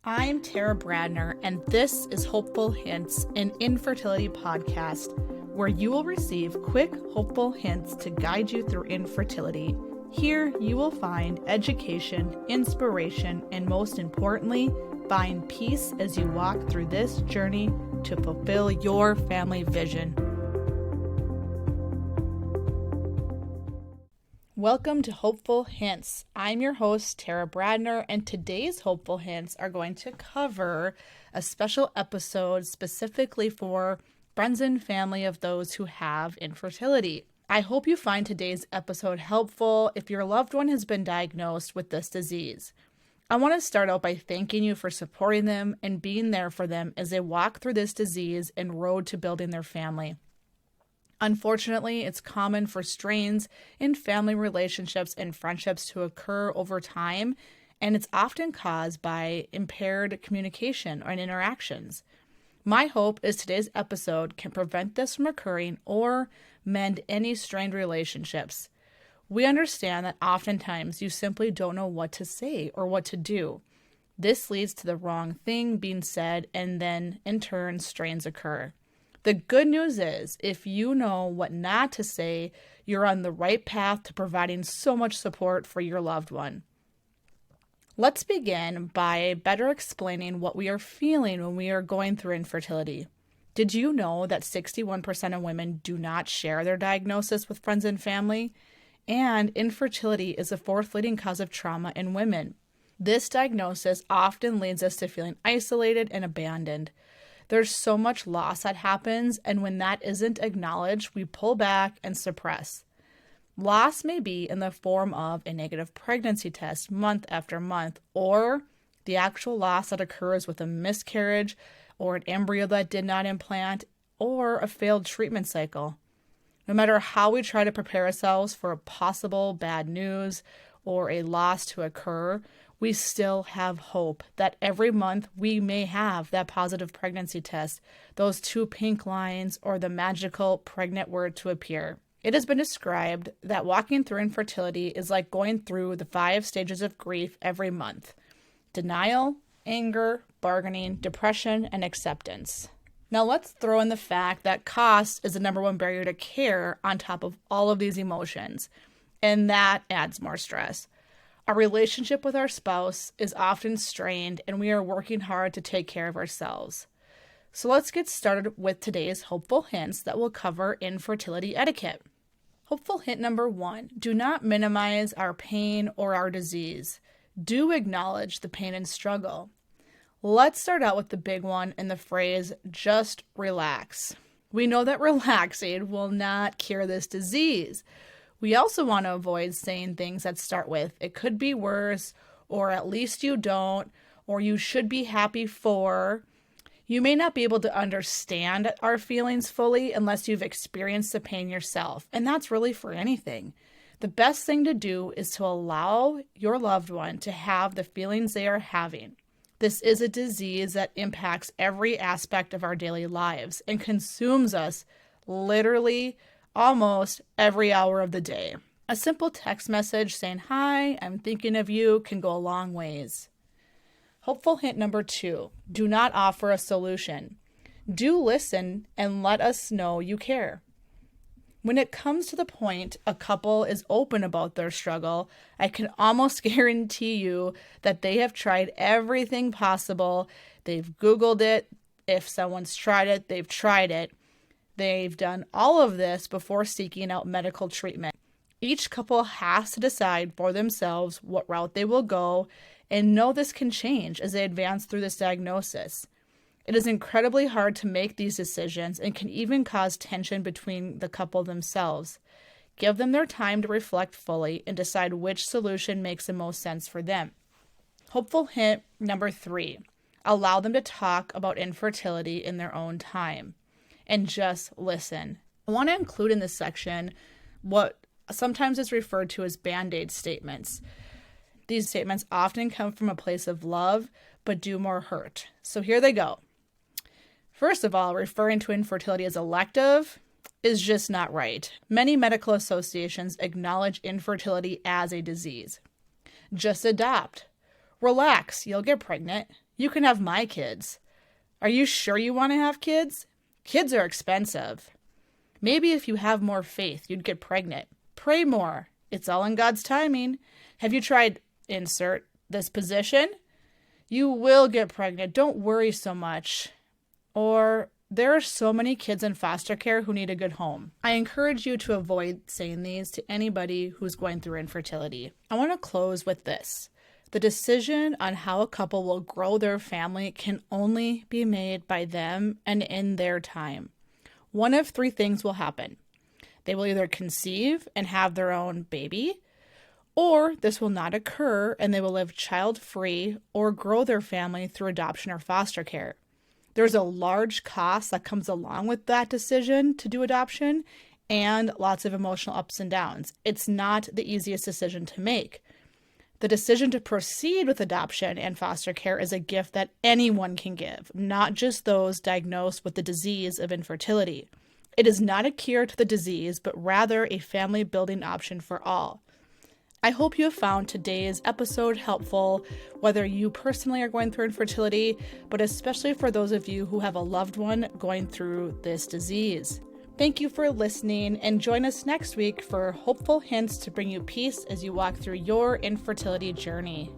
I'm Tara Bradner, and this is Hopeful Hints, an infertility podcast where you will receive quick, hopeful hints to guide you through infertility. Here, you will find education, inspiration, and most importantly, find peace as you walk through this journey to fulfill your family vision. Welcome to Hopeful Hints. I'm your host, Tara Bradner, and today's Hopeful Hints are going to cover a special episode specifically for friends and family of those who have infertility. I hope you find today's episode helpful if your loved one has been diagnosed with this disease. I want to start out by thanking you for supporting them and being there for them as they walk through this disease and road to building their family. Unfortunately, it's common for strains in family relationships and friendships to occur over time, and it's often caused by impaired communication and interactions. My hope is today's episode can prevent this from occurring or mend any strained relationships. We understand that oftentimes you simply don't know what to say or what to do. This leads to the wrong thing being said, and then in turn, strains occur. The good news is, if you know what not to say, you're on the right path to providing so much support for your loved one. Let's begin by better explaining what we are feeling when we are going through infertility. Did you know that 61% of women do not share their diagnosis with friends and family? And infertility is the fourth leading cause of trauma in women. This diagnosis often leads us to feeling isolated and abandoned. There's so much loss that happens, and when that isn't acknowledged, we pull back and suppress. Loss may be in the form of a negative pregnancy test month after month, or the actual loss that occurs with a miscarriage, or an embryo that did not implant, or a failed treatment cycle. No matter how we try to prepare ourselves for a possible bad news or a loss to occur, we still have hope that every month we may have that positive pregnancy test, those 2 pink lines, or the magical pregnant word to appear. It has been described that walking through infertility is like going through the 5 stages of grief every month: denial, anger, bargaining, depression, and acceptance. Now let's throw in the fact that cost is the number one barrier to care on top of all of these emotions, and that adds more stress. Our relationship with our spouse is often strained, and we are working hard to take care of ourselves. So let's get started with today's hopeful hints that will cover infertility etiquette. Hopeful hint number 1, do not minimize our pain or our disease. Do acknowledge the pain and struggle. Let's start out with the big one in the phrase, just relax. We know that relaxing will not cure this disease. We also want to avoid saying things that start with, it could be worse, or at least you don't, or you should be happy for. You may not be able to understand our feelings fully unless you've experienced the pain yourself, and that's really for anything. The best thing to do is to allow your loved one to have the feelings they are having. This is a disease that impacts every aspect of our daily lives and consumes us literally almost every hour of the day. A simple text message saying, "Hi, I'm thinking of you," can go a long ways. Hopeful hint number 2, do not offer a solution. Do listen and let us know you care. When it comes to the point a couple is open about their struggle, I can almost guarantee you that they have tried everything possible. They've Googled it. If someone's tried it, they've tried it. They've done all of this before seeking out medical treatment. Each couple has to decide for themselves what route they will go, and know this can change as they advance through this diagnosis. It is incredibly hard to make these decisions and can even cause tension between the couple themselves. Give them their time to reflect fully and decide which solution makes the most sense for them. Hopeful hint number 3, allow them to talk about infertility in their own time. And just listen. I want to include in this section what sometimes is referred to as Band-Aid statements. These statements often come from a place of love, but do more hurt. So here they go. First of all, referring to infertility as elective is just not right. Many medical associations acknowledge infertility as a disease. Just adopt. Relax, you'll get pregnant. You can have my kids. Are you sure you want to have kids? Kids are expensive. Maybe if you have more faith, you'd get pregnant. Pray more. It's all in God's timing. Have you tried insert this position? You will get pregnant. Don't worry so much. Or there are so many kids in foster care who need a good home. I encourage you to avoid saying these to anybody who's going through infertility. I want to close with this. The decision on how a couple will grow their family can only be made by them and in their time. One of three things will happen. They will either conceive and have their own baby, or this will not occur and they will live child-free or grow their family through adoption or foster care. There's a large cost that comes along with that decision to do adoption and lots of emotional ups and downs. It's not the easiest decision to make. The decision to proceed with adoption and foster care is a gift that anyone can give, not just those diagnosed with the disease of infertility. It is not a cure to the disease, but rather a family-building option for all. I hope you have found today's episode helpful, whether you personally are going through infertility, but especially for those of you who have a loved one going through this disease. Thank you for listening, and join us next week for hopeful hints to bring you peace as you walk through your infertility journey.